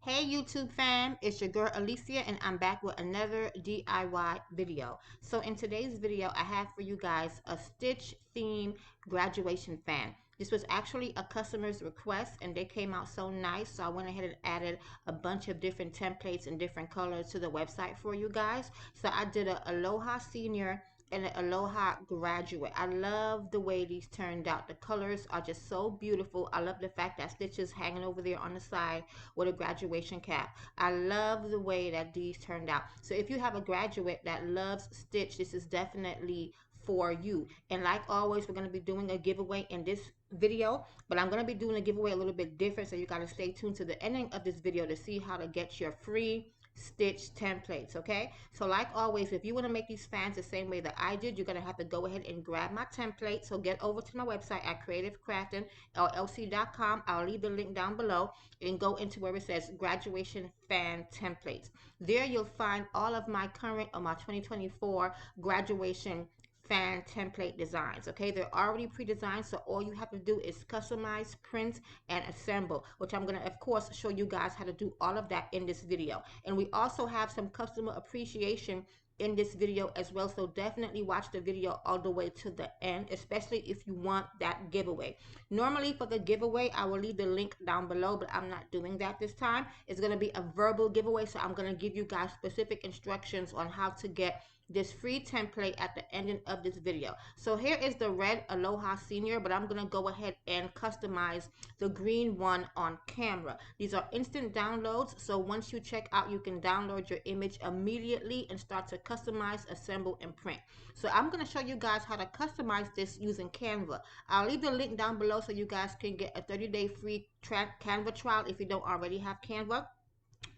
Hey YouTube fam, it's your girl Alicia and I'm back with another DIY video. So in today's video, I have for you guys a Stitch theme graduation fan. This was actually a customer's request and they came out so nice, so I went ahead and added a bunch of different templates and different colors to the website for you guys. So I did a Aloha Senior and an Aloha Graduate. I love the way these turned out. The colors are just so beautiful. I love the fact that Stitch is hanging over there on the side with a graduation cap. I love the way that these turned out. So if you have a graduate that loves Stitch, this is definitely for you. And like always, we're going to be doing a giveaway in this video, but I'm going to be doing a giveaway a little bit different, so you got to stay tuned to the ending of this video to see how to get your free Stitch templates. Okay, so like always, if you want to make these fans the same way that I did, you're going to have to go ahead and grab my template. So get over to my website at creativecraftingllc.com. I'll leave the link down below and go into where it says graduation fan templates. There you'll find all of my current or my 2024 graduation fan template designs. Okay, they're already pre-designed, so all you have to do is customize, print, and assemble, which I'm going to of course show you guys how to do all of that in this video. And we also have some customer appreciation in this video as well, so definitely watch the video all the way to the end, especially if you want that giveaway. Normally for the giveaway I will leave the link down below, but I'm not doing that this time. It's going to be a verbal giveaway, so I'm going to give you guys specific instructions on how to get this free template at the ending of this video. So here is the red Aloha Senior, but I'm going to go ahead and customize the green one on camera. These are instant downloads, so once you check out, you can download your image immediately and start to customize, assemble, and print. So I'm going to show you guys how to customize this using Canva. I'll leave the link down below so you guys can get a 30-day free Canva trial if you don't already have Canva.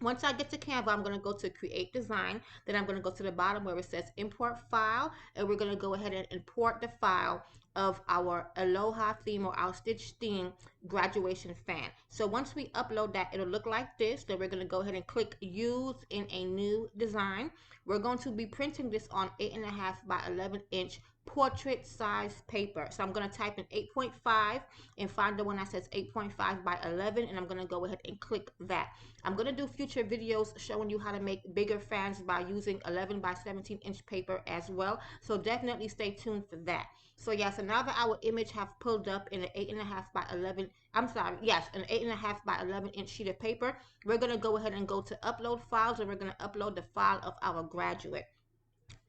Once I get to Canva, I'm going to go to Create Design. Then I'm going to go to the bottom where it says Import File. And we're going to go ahead and import the file of our Aloha theme or our Stitch theme graduation fan. So once we upload that, it'll look like this. Then we're going to go ahead and click Use in a New Design. We're going to be printing this on 8.5 by 11 inch portrait size paper. So I'm going to type in 8.5 and find the one that says 8.5 by 11, and I'm going to go ahead and click that. I'm going to do future videos showing you how to make bigger fans by using 11 by 17 inch paper as well, so definitely stay tuned for that. So yes, so now that our image have pulled up in an 8.5 by 11, I'm sorry, yes, an 8.5 by 11 inch sheet of paper, we're going to go ahead and go to upload files, and we're going to upload the file of our graduate.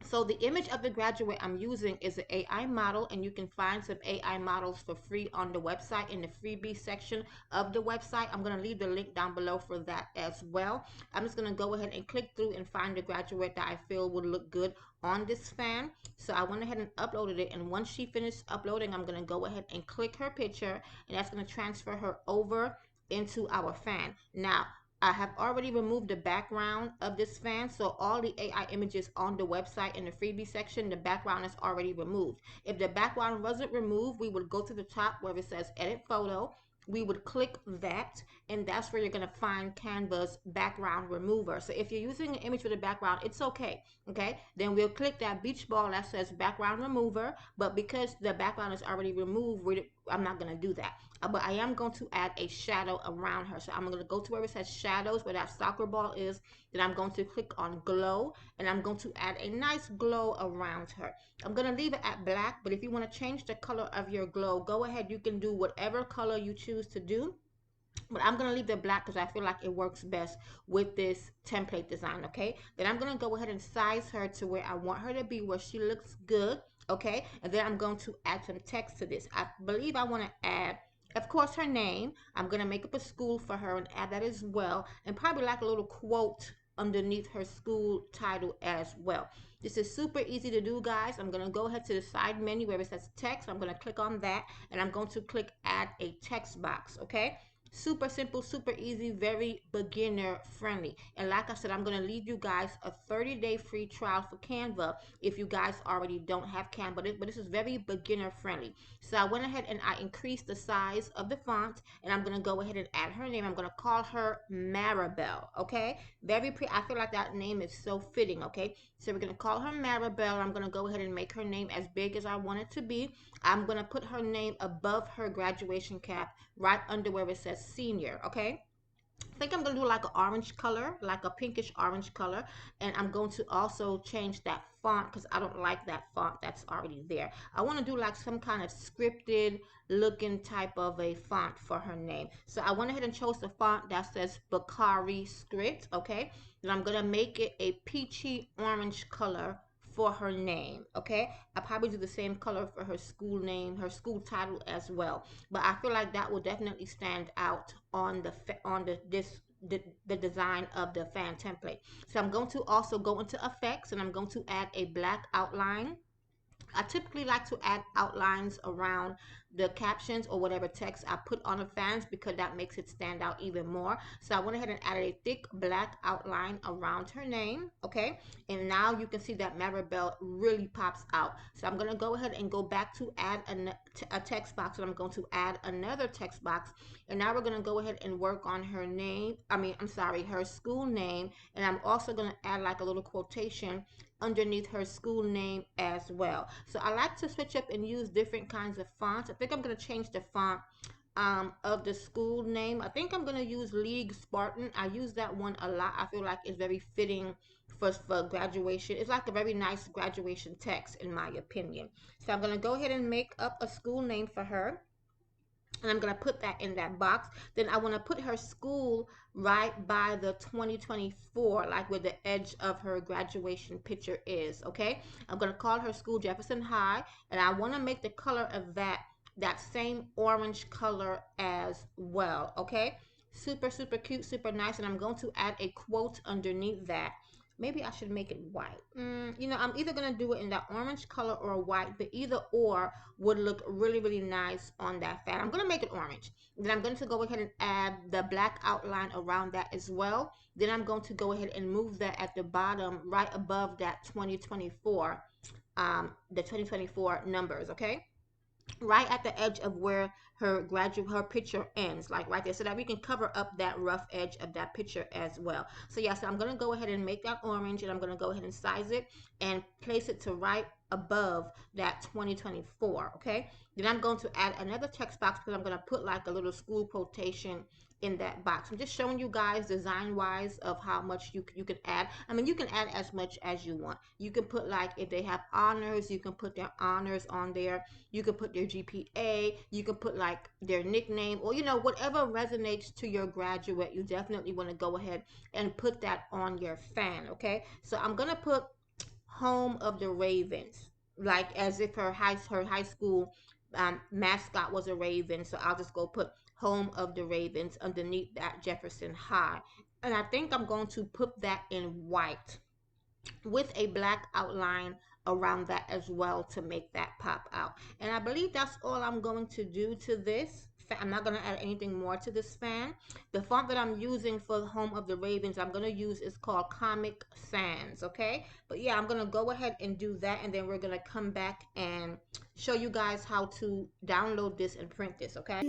So the image of the graduate I'm using is an AI model, and you can find some AI models for free on the website in the freebie section of the website. I'm going to leave the link down below for that as well. I'm just going to go ahead and click through and find the graduate that I feel would look good on this fan. So I went ahead and uploaded it, and once she finished uploading, I'm going to go ahead and click her picture, and that's going to transfer her over into our fan. Now, I have already removed the background of this fan, so all the AI images on the website in the freebie section, the background is already removed. If the background wasn't removed, we would go to the top where it says Edit Photo. We would click that, and that's where you're going to find Canva's background remover. So if you're using an image with a background, it's okay. Okay, then we'll click that beach ball that says background remover, but because the background is already removed, I'm not going to do that. But I am going to add a shadow around her. So I'm going to go to where it says shadows, where that soccer ball is. Then I'm going to click on glow, and I'm going to add a nice glow around her. I'm going to leave it at black, but if you want to change the color of your glow, go ahead. You can do whatever color you choose to do. But I'm going to leave the black because I feel like it works best with this template design. Okay, then I'm going to go ahead and size her to where I want her to be, where she looks good. Okay, and then I'm going to add some text to this. I believe I want to add, of course, her name. I'm going to make up a school for her and add that as well, and probably like a little quote underneath her school title as well. This is super easy to do, guys. I'm going to go ahead to the side menu where it says text. I'm going to click on that, and I'm going to click add a text box. Okay, super simple, super easy, very beginner friendly. And like I said, I'm going to leave you guys a 30-day free trial for Canva if you guys already don't have Canva, but this is very beginner friendly. So I went ahead and I increased the size of the font, and I'm going to go ahead and add her name. I'm going to call her Maribel. Okay, very pretty. I feel like that name is so fitting. Okay, so we're going to call her Maribel. I'm going to go ahead and make her name as big as I want it to be. I'm going to put her name above her graduation cap, right under where it says senior. Okay, I think I'm gonna do like an orange color, like a pinkish orange color, and I'm going to also change that font because I don't like that font that's already there. I want to do like some kind of scripted looking type of a font for her name. So I went ahead and chose the font that says Bakari Script, okay? And I'm gonna make it a peachy orange color for her name, okay? I probably do the same color for her school name, her school title as well. But I feel like that will definitely stand out on the design of the fan template. So I'm going to also go into effects and I'm going to add a black outline. I typically like to add outlines around the captions or whatever text I put on the fans because that makes it stand out even more. So I went ahead and added a thick black outline around her name, okay? And now you can see that Maribel really pops out. So I'm gonna go ahead and go back to add a text box, and I'm going to add another text box. And now we're gonna go ahead and work on her name. I'm sorry, her school name. And I'm also gonna add like a little quotation underneath her school name as well. So I like to switch up and use different kinds of fonts. I think I'm going to change the font of the school name. I think I'm going to use League Spartan. I use that one a lot. I feel like it's very fitting for graduation. It's like a very nice graduation text in my opinion. So I'm going to go ahead and make up a school name for her, and I'm going to put that in that box. Then I want to put her school right by the 2024, like where the edge of her graduation picture is, okay? I'm going to call her school Jefferson High, and I want to make the color of that same orange color as well, okay? Super, super cute, super nice, and I'm going to add a quote underneath that. Maybe I should make it white. You know, I'm either going to do it in that orange color or white, but either or would look really, really nice on that fan. I'm going to make it orange. Then I'm going to go ahead and add the black outline around that as well. Then I'm going to go ahead and move that at the bottom right above that 2024, the 2024 numbers, okay? Right at the edge of where her picture ends, like right there, so that we can cover up that rough edge of that picture as well. So yeah, so I'm going to go ahead and make that orange, and I'm going to go ahead and size it and place it to right above that 2024, okay? Then I'm going to add another text box because I'm going to put like a little school quotation in that box. I'm just showing you guys design wise of how much you can add. I mean, you can add as much as you want. You can put like, if they have honors, you can put their honors on there. You can put their GPA. You can put like their nickname, or you know, whatever resonates to your graduate. You definitely want to go ahead and put that on your fan, okay? So I'm gonna put home of the Ravens, like as if her high school mascot was a raven. So I'll just go put home of the Ravens underneath that Jefferson High, and I think I'm going to put that in white with a black outline around that as well to make that pop out. And I believe that's all I'm going to do to this. I'm not going to add anything more to this fan. The font that I'm using for the Home of the Ravens, I'm going to use is called Comic Sans, okay? But yeah, I'm going to go ahead and do that, and then we're going to come back and show you guys how to download this and print this, okay?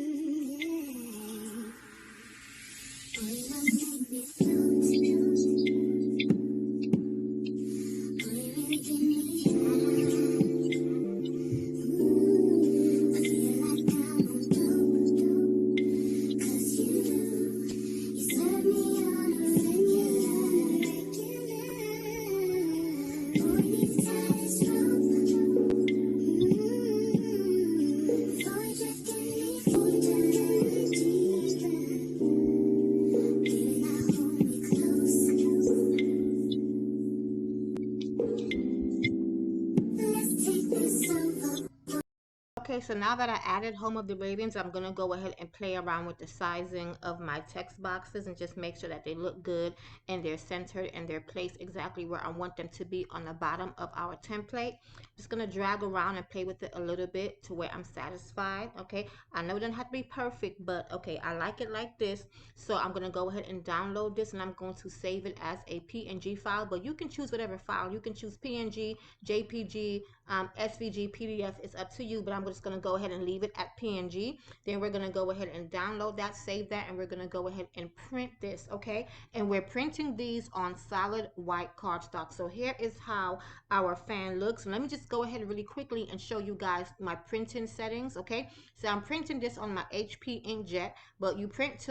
Okay, so now that I added Home of the Ravens, I'm going to go ahead and play around with the sizing of my text boxes and just make sure that they look good and they're centered and they're placed exactly where I want them to be on the bottom of our template. Just going to drag around and play with it a little bit to where I'm satisfied, okay? I know it doesn't have to be perfect, but okay, I like it like this. So I'm going to go ahead and download this, and I'm going to save it as a PNG file, but you can choose whatever file. You can choose PNG, JPG, SVG, PDF, is up to you, but I'm just going to go ahead and leave it at PNG. Then we're going to go ahead and download that, save that, and we're going to go ahead and print this, okay? And we're printing these on solid white cardstock. So here is how our fan looks. And let me just go ahead really quickly and show you guys my printing settings, okay? So I'm printing this on my HP inkjet, but you print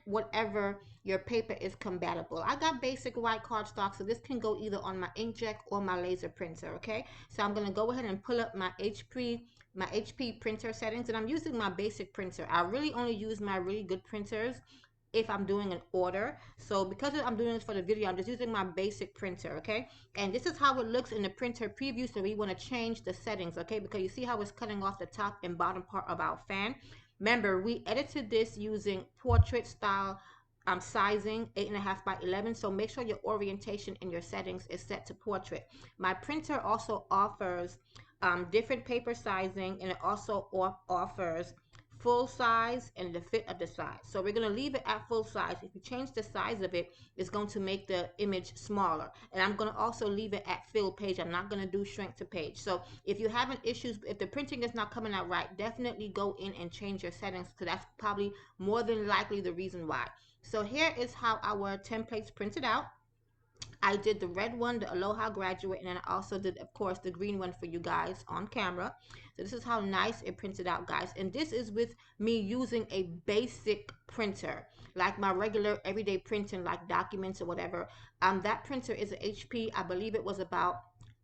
whatever your paper is compatible. I got basic white cardstock, so this can go either on my inkjet or my laser printer, okay? So I'm gonna go ahead and pull up my HP printer settings, and I'm using my basic printer. I really only use my really good printers if I'm doing an order. So because I'm doing this for the video, I'm just using my basic printer, okay? And this is how it looks in the printer preview. So we want to change the settings, okay? Because you see how it's cutting off the top and bottom part of our fan. Remember, we edited this using portrait style sizing, 8.5 by 11. So make sure your orientation in your settings is set to portrait. My printer also offers different paper sizing, and it also offers full size and the fit of the size. So we're going to leave it at full size. If you change the size of it, it's going to make the image smaller. And I'm going to also leave it at fill page. I'm not going to do shrink to page. So if you're having issues, if the printing is not coming out right, definitely go in and change your settings, because that's probably more than likely the reason why. So here is how our templates printed out. I did the red one, the Aloha Graduate, and then I also did, of course, the green one for you guys on camera. So this is how nice it printed out, guys. And this is with me using a basic printer, like my regular everyday printing, like documents or whatever. That printer is an HP. I believe it was about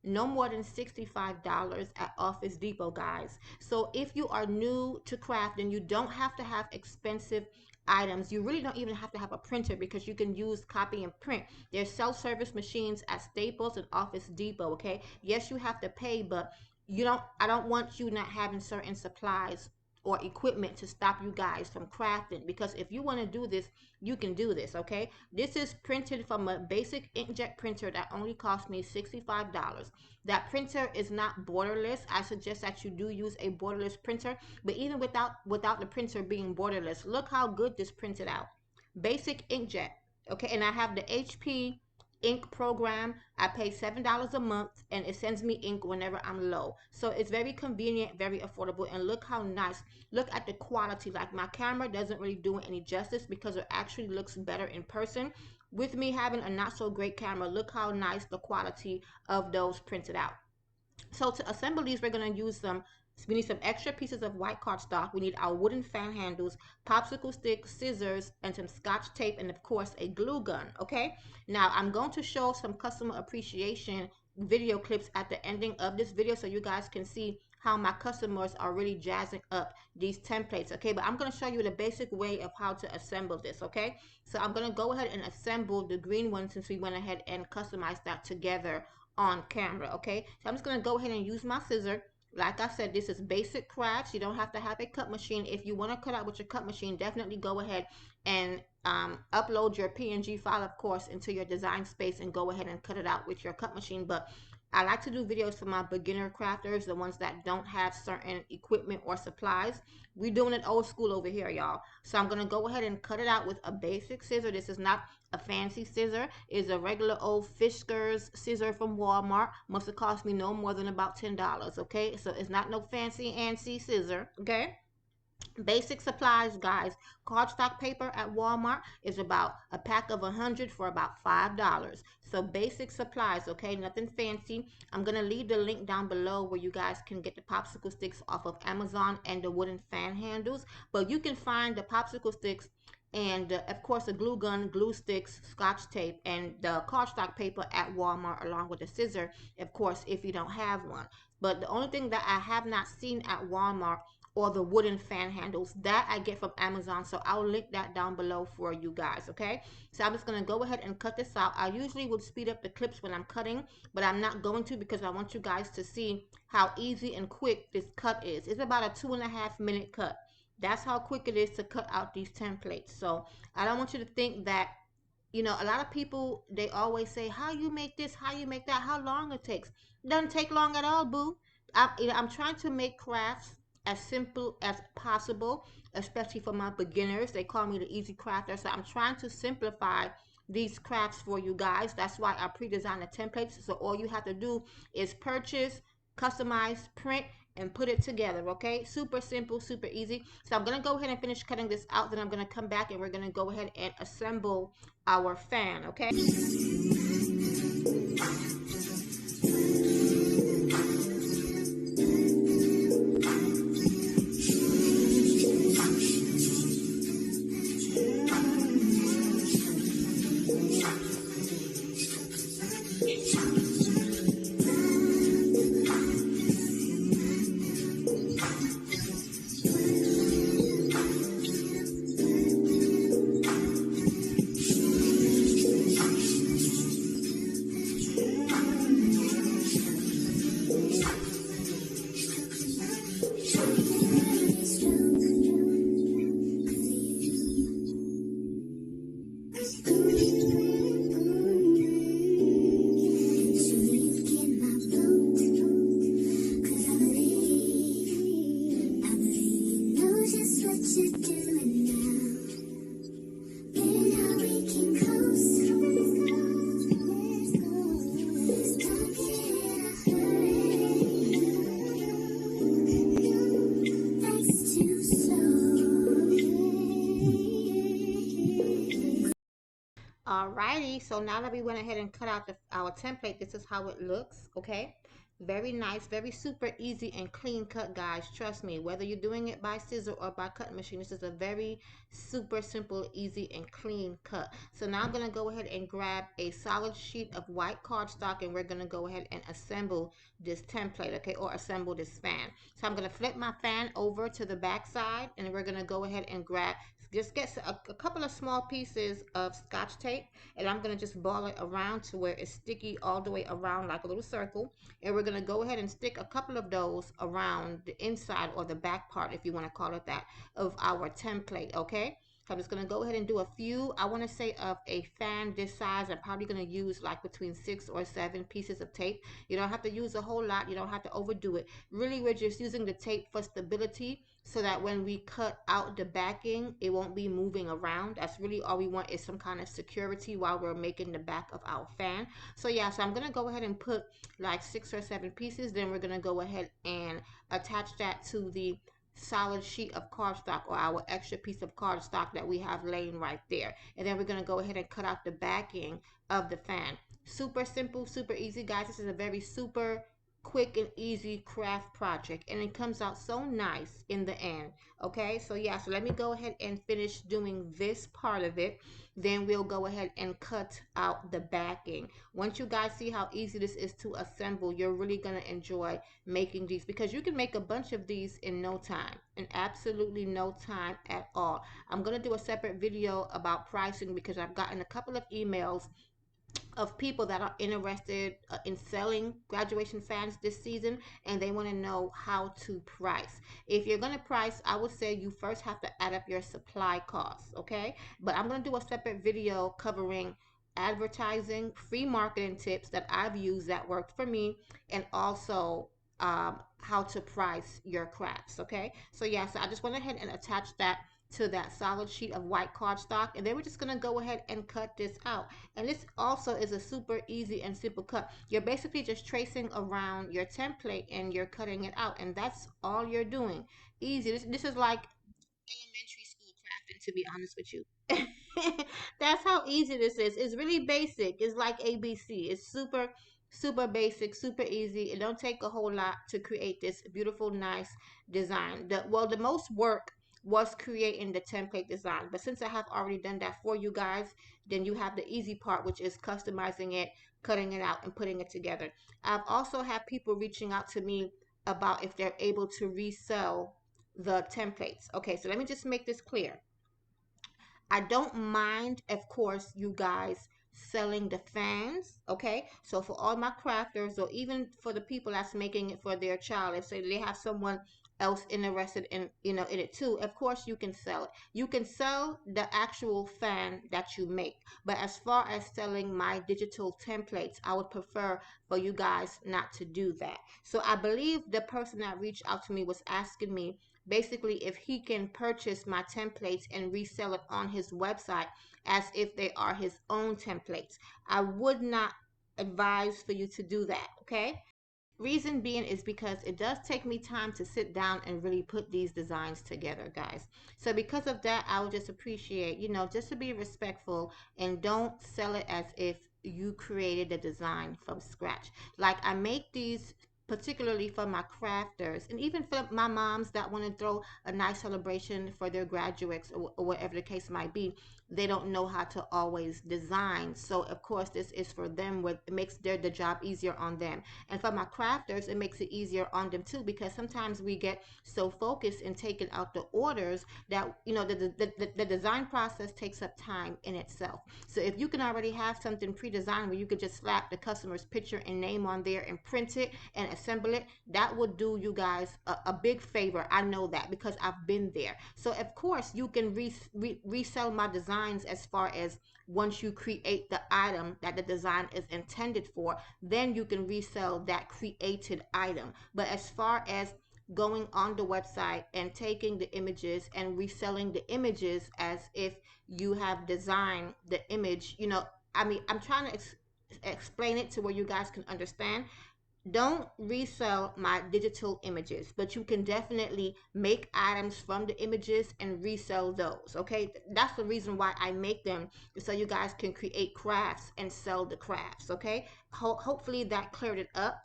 no more than $65 at Office Depot, guys. So if you are new to crafting, you don't have to have expensive items. You really don't even have to have a printer, because you can use copy and print. There's self-service machines at Staples and Office Depot, okay? Yes, you have to pay, but I don't want you not having certain supplies or equipment to stop you guys from crafting, because if you want to do this, you can do this, okay? This is printed from a basic inkjet printer that only cost me $65. That printer is not borderless. I suggest that you do use a borderless printer, but even without the printer being borderless, look how good this printed out. Basic inkjet, okay? And I have the HP ink program. I pay $7 a month, and it sends me ink whenever I'm low. So it's very convenient, very affordable, and look how nice. Look at the quality. Like, my camera doesn't really do it any justice, because it actually looks better in person. With me having a not so great camera, look how nice the quality of those printed out. So to assemble these, we're going to use we need some extra pieces of white cardstock. We need our wooden fan handles, popsicle sticks, scissors, and some scotch tape, and of course a glue gun, okay? Now I'm going to show some customer appreciation video clips at the ending of this video, so you guys can see how my customers are really jazzing up these templates, okay? But I'm going to show you the basic way of how to assemble this, okay? So I'm going to go ahead and assemble the green one, since we went ahead and customized that together on camera, okay? So I'm just going to go ahead and use my scissor. Like I said, this is basic crafts. You don't have to have a cut machine. If you want to cut out with your cut machine, definitely go ahead and upload your PNG file, of course, into your design space, and go ahead and cut it out with your cut machine. But I like to do videos for my beginner crafters, the ones that don't have certain equipment or supplies. We're doing it old school over here, y'all. So I'm going to go ahead and cut it out with a basic scissor. This is not a fancy scissor. It's a regular old Fiskars scissor from Walmart. Must have cost me no more than about $10, okay? So it's not no fancy antsy scissor, okay? Basic supplies, guys. Cardstock paper at Walmart is about a pack of 100 for about $5. So basic supplies, okay? Nothing fancy. I'm going to leave the link down below where you guys can get the popsicle sticks off of Amazon and the wooden fan handles. But you can find the popsicle sticks and of course the glue gun, glue sticks, scotch tape, and the cardstock paper at Walmart, along with the scissor, of course, if you don't have one. But the only thing that I have not seen at Walmart or the wooden fan handles, that I get from Amazon. So I'll link that down below for you guys, okay? So I'm just going to go ahead and cut this out. I usually would speed up the clips when I'm cutting, but I'm not going to, because I want you guys to see how easy and quick this cut is. It's about a 2.5 minute cut. That's how quick it is to cut out these templates. So I don't want you to think that, a lot of people, they always say, how you make this, how you make that, how long it takes. It doesn't take long at all, boo. I'm trying to make crafts as simple as possible, especially for my beginners. They call me the easy crafter. So I'm trying to simplify these crafts for you guys. That's why I pre-designed the templates. So all you have to do is purchase customize, print, and put it together. Okay, super simple, super easy. So I'm gonna go ahead and finish cutting this out, then I'm gonna come back and we're gonna go ahead and assemble our fan. Okay. Alrighty, so now that we went ahead and cut out our template, this is how it looks, okay? Very nice, very super easy and clean cut, guys. Trust me, whether you're doing it by scissor or by cutting machine, this is a very super simple, easy, and clean cut. So now I'm going to go ahead and grab a solid sheet of white cardstock and we're going to go ahead and assemble this template, okay, or assemble this fan. So I'm going to flip my fan over to the back side and we're going to go ahead and grab, just get a couple of small pieces of scotch tape, and I'm going to just ball it around to where it's sticky all the way around like a little circle, and we're going to go ahead and stick a couple of those around the inside or the back part, if you want to call it that, of our template. Okay, so I'm just going to go ahead and do a few, I want to say of a fan this size. I'm probably going to use like between 6 or 7 pieces of tape. You don't have to use a whole lot, you don't have to overdo it. Really, we're just using the tape for stability, so that when we cut out the backing, it won't be moving around. That's really all we want, is some kind of security while we're making the back of our fan. So yeah, so I'm going to go ahead and put like 6 or 7 pieces. Then we're going to go ahead and attach that to the solid sheet of cardstock, or our extra piece of cardstock that we have laying right there. And then we're going to go ahead and cut out the backing of the fan. Super simple, super easy, guys. This is a very super quick and easy craft project, and it comes out so nice in the end. Okay, so yeah, so let me go ahead and finish doing this part of it, then we'll go ahead and cut out the backing. Once you guys see how easy this is to assemble, you're really going to enjoy making these, because you can make a bunch of these in no time, in absolutely no time at all. I'm going to do a separate video about pricing, because I've gotten a couple of emails of people that are interested in selling graduation fans this season, and they want to know how to price. If you're going to price, I would say you first have to add up your supply costs, okay? But I'm going to do a separate video covering advertising, free marketing tips that I've used that worked for me, and also how to price your crafts, okay? So yeah, so I just went ahead and attached that to that solid sheet of white cardstock, and then we're just going to go ahead and cut this out. And this also is a super easy and simple cut. You're basically just tracing around your template and you're cutting it out, and that's all you're doing. Easy. This is like elementary school crafting, to be honest with you. That's how easy this is. It's really basic. It's like ABC. It's super, super basic, super easy. It don't take a whole lot to create this beautiful, nice design. The most work was creating the template design, but since I have already done that for you guys, then you have the easy part, which is customizing it, cutting it out, and putting it together. I've also had people reaching out to me about if they're able to resell the templates. Okay, so let me just make this clear. I don't mind, of course, you guys selling the fans. Okay, so for all my crafters, or even for the people that's making it for their child, if say they have someone else interested in, in it too, of course you can sell it. You can sell the actual fan that you make, but as far as selling my digital templates, I would prefer for you guys not to do that. So I believe the person that reached out to me was asking me basically if he can purchase my templates and resell it on his website as if they are his own templates. I would not advise for you to do that, okay? Reason being is because it does take me time to sit down and really put these designs together, guys. So because of that, I would just appreciate, just to be respectful and don't sell it as if you created the design from scratch. Like I make these particularly for my crafters and even for my moms that want to throw a nice celebration for their graduates, or whatever the case might be. They don't know how to always design, so of course this is for them, where it makes the job easier on them. And for my crafters, it makes it easier on them too, because sometimes we get so focused in taking out the orders that, the design process takes up time in itself. So if you can already have something pre-designed where you could just slap the customer's picture and name on there and print it and assemble it, that would do you guys a big favor. I know that because I've been there. So of course you can resell my designs, as far as once you create the item that the design is intended for, then you can resell that created item. But as far as going on the website and taking the images and reselling the images as if you have designed the image, I mean, I'm trying to explain it to where you guys can understand. Don't resell my digital images, but you can definitely make items from the images and resell those. Okay, that's the reason why I make them, so you guys can create crafts and sell the crafts. Okay, hopefully that cleared it up.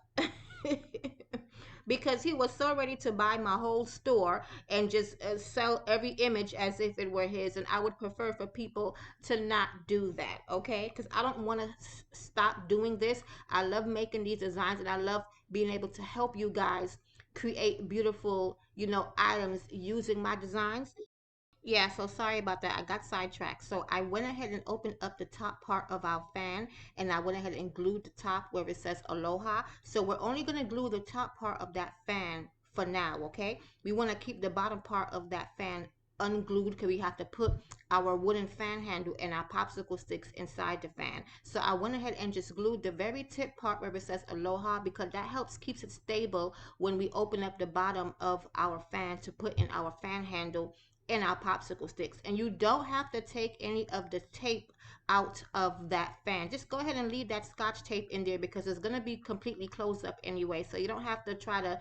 Because he was so ready to buy my whole store and just sell every image as if it were his, and I would prefer for people to not do that. Okay, because I don't want to stop doing this. I love making these designs, and I love being able to help you guys create beautiful, items using my designs. Yeah, so sorry about that. I got sidetracked. So I went ahead and opened up the top part of our fan, and I went ahead and glued the top where it says Aloha. So we're only going to glue the top part of that fan for now, okay? We want to keep the bottom part of that fan unglued because we have to put our wooden fan handle and our popsicle sticks inside the fan. So I went ahead and just glued the very tip part where it says Aloha, because that helps keeps it stable when we open up the bottom of our fan to put in our fan handle and our popsicle sticks. And you don't have to take any of the tape out of that fan. Just go ahead and leave that scotch tape in there, because it's going to be completely closed up anyway. So you don't have to try to,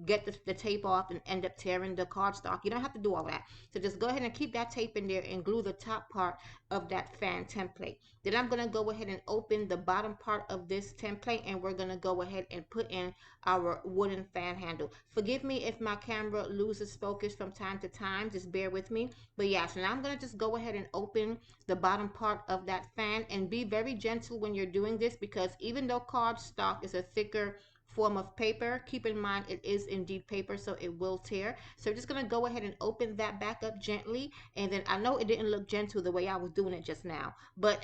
get the tape off and end up tearing the cardstock. You don't have to do all that. So just go ahead and keep that tape in there and glue the top part of that fan template. Then I'm going to go ahead and open the bottom part of this template, and we're going to go ahead and put in our wooden fan handle. Forgive me if my camera loses focus from time to time, just bear with me. But yeah, so now I'm going to just go ahead and open the bottom part of that fan, and be very gentle when you're doing this, because even though cardstock is a thicker form of paper, keep in mind it is indeed paper, so it will tear. So I'm just going to go ahead and open that back up gently, and then I know it didn't look gentle the way I was doing it just now, but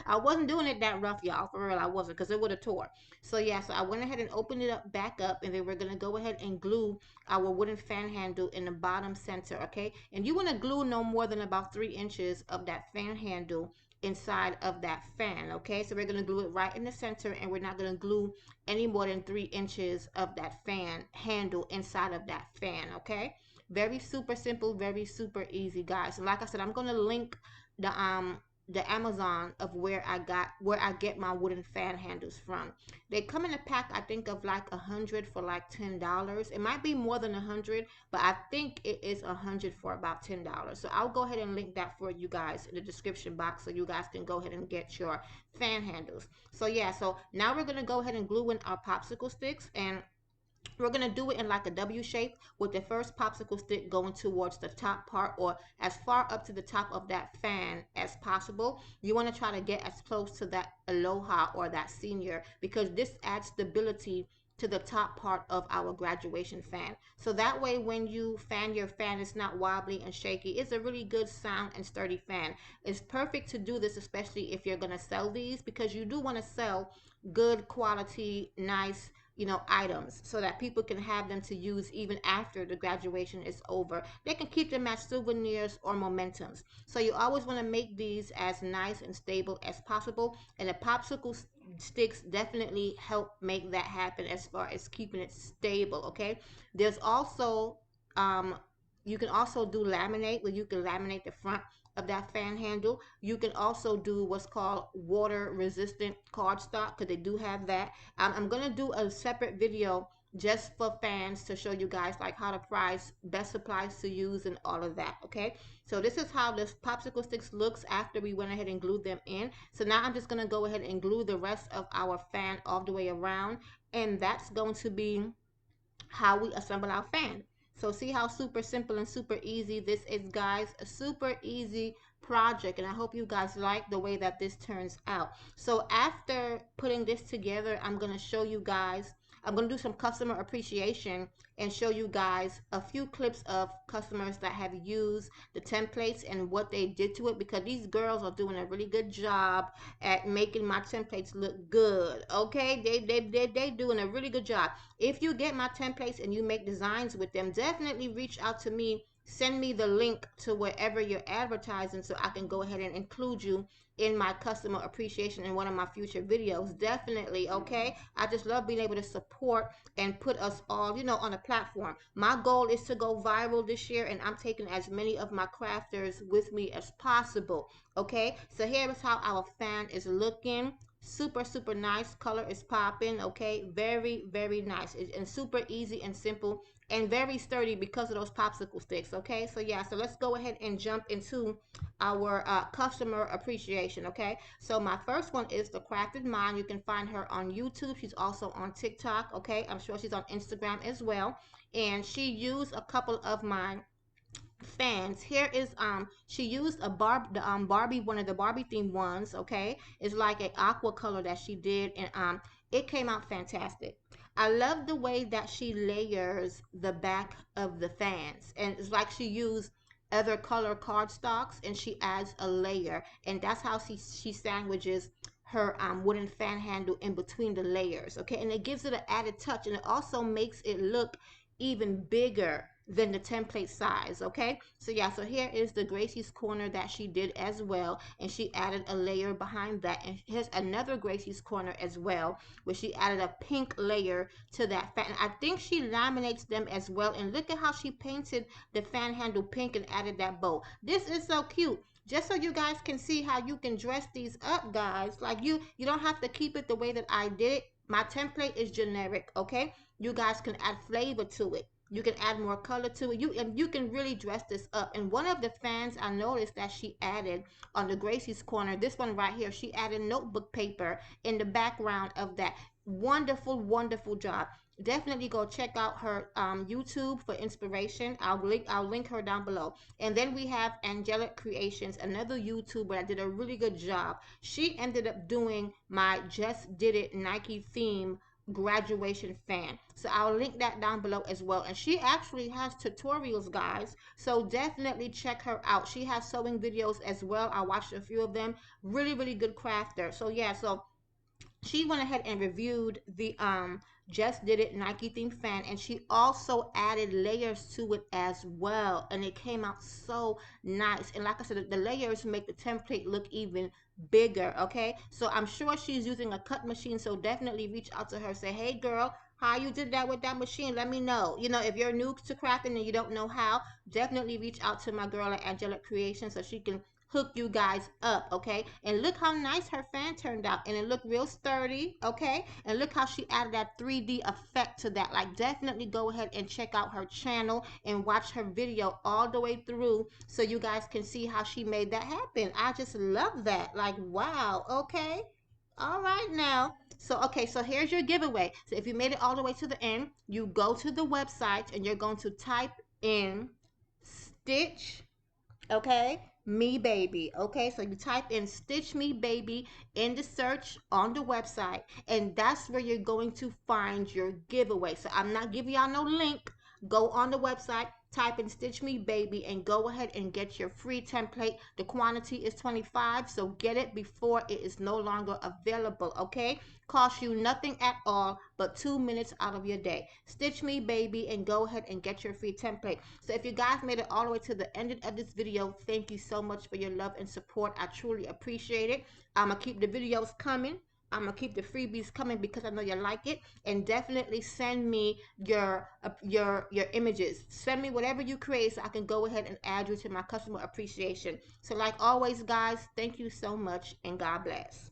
I wasn't doing it that rough, y'all, for real. I wasn't, because it would have tore. So yeah, so I went ahead and opened it up back up, and then we're gonna go ahead and glue our wooden fan handle in the bottom center. Okay, and you want to glue no more than about 3 inches of that fan handle inside of that fan. Okay, so we're gonna glue it right in the center, and we're not gonna glue any more than 3 inches of that fan handle inside of that fan. Okay, very super simple, very super easy, guys. And like I said, I'm gonna link the Amazon of where I get my wooden fan handles from. They come in a pack, I think, of like 100 for like $10. It might be more than 100, but I think it is 100 for about $10. So I'll go ahead and link that for you guys in the description box, so you guys can go ahead and get your fan handles. So yeah, so now we're gonna go ahead and glue in our popsicle sticks, and we're going to do it in like a W shape, with the first popsicle stick going towards the top part, or as far up to the top of that fan as possible. You want to try to get as close to that aloha or that senior, because this adds stability to the top part of our graduation fan. So that way when you fan your fan, it's not wobbly and shaky. It's a really good sound and sturdy fan. It's perfect to do this, especially if you're going to sell these, because you do want to sell good quality, nice, items, so that people can have them to use even after the graduation is over. They can keep them as souvenirs or momentums. So you always want to make these as nice and stable as possible, and the popsicle sticks definitely help make that happen as far as keeping it stable. Okay, there's also, you can also do laminate, where you can laminate the front of that fan handle. You can also do what's called water resistant cardstock, because they do have that. I'm gonna do a separate video just for fans to show you guys like how to price, best supplies to use, and all of that. Okay, so this is how this popsicle sticks looks after we went ahead and glued them in. So now I'm just gonna go ahead and glue the rest of our fan all the way around, and that's going to be how we assemble our fan. So see how super simple and super easy this is, guys. A super easy project, and I hope you guys like the way that this turns out. So after putting this together, I'm going to show you guys, I'm going to do some customer appreciation and show you guys a few clips of customers that have used the templates and what they did to it, because these girls are doing a really good job at making my templates look good. Okay, they doing a really good job. If you get my templates and you make designs with them, definitely reach out to me. Send me the link to wherever you're advertising so I can go ahead and include you in my customer appreciation in one of my future videos. Definitely, okay? I just love being able to support and put us all, on a platform. My goal is to go viral this year, and I'm taking as many of my crafters with me as possible, okay? So here is how our fan is looking. Super super nice, color is popping, okay? Very very nice, and super easy and simple and very sturdy because of those popsicle sticks, okay? So yeah, so let's go ahead and jump into our customer appreciation, okay? So my first one is the Crafted Mind. You can find her on YouTube. She's also on TikTok, okay? I'm sure she's on Instagram as well, and she used a couple of my fans. Here is she used a Barbie, one of the Barbie themed ones, okay? It's like an aqua color that she did, and it came out fantastic. I love the way that she layers the back of the fans, and it's like she used other color cardstocks and she adds a layer, and that's how she sandwiches her wooden fan handle in between the layers, okay? And it gives it an added touch, and it also makes it look even bigger than the template size, okay? So yeah, so here is the Gracie's corner that she did as well, and she added a layer behind that. And here's another Gracie's corner as well, where she added a pink layer to that fan. And I think she laminates them as well, and look at how she painted the fan handle pink and added that bow. This is so cute. Just so you guys can see how you can dress these up, guys. Like you don't have to keep it the way that I did it. My template is generic, okay? You guys can add flavor to it. You can add more color to it. You can really dress this up. And one of the fans I noticed that she added on the Gracie's corner, this one right here, she added notebook paper in the background of that. Wonderful, wonderful job. Definitely go check out her YouTube for inspiration. I'll link her down below. And then we have Angelic Creations, another YouTuber that did a really good job. She ended up doing my Just Did It Nike theme graduation fan, so I'll link that down below as well. And she actually has tutorials, guys, so definitely check her out. She has sewing videos as well. I watched a few of them. Really really good crafter. So yeah, so she went ahead and reviewed the Just Did It Nike themed fan, and she also added layers to it as well, and it came out so nice. And like I said, the layers make the template look even bigger, okay? So I'm sure she's using a cut machine, so definitely reach out to her. Say, hey girl, how you did that with that machine? Let me know. If you're new to crafting and you don't know how, definitely reach out to my girl at Angelic Creation so she can hook you guys up, okay? And look how nice her fan turned out, and it looked real sturdy, okay? And look how she added that 3D effect to that. Like, definitely go ahead and check out her channel and watch her video all the way through so you guys can see how she made that happen. I just love that. Like, wow, okay? All right now. So, okay, so here's your giveaway. So if you made it all the way to the end, you go to the website and you're going to type in Stitch, okay, me baby. Okay, so you type in Stitch Me Baby in the search on the website, and that's where you're going to find your giveaway. So I'm not giving y'all no link. Go on the website, type in Stitch Me Baby, and go ahead and get your free template. The quantity is 25, so get it before it is no longer available, okay? Cost you nothing at all but 2 minutes out of your day. Stitch Me Baby, and go ahead and get your free template. So if you guys made it all the way to the end of this video, thank you so much for your love and support. I truly appreciate it. I'm gonna keep the videos coming. I'm gonna keep the freebies coming because I know you like it. And definitely send me your images. Send me whatever you create so I can go ahead and add you to my customer appreciation. So like always, guys, thank you so much and God bless.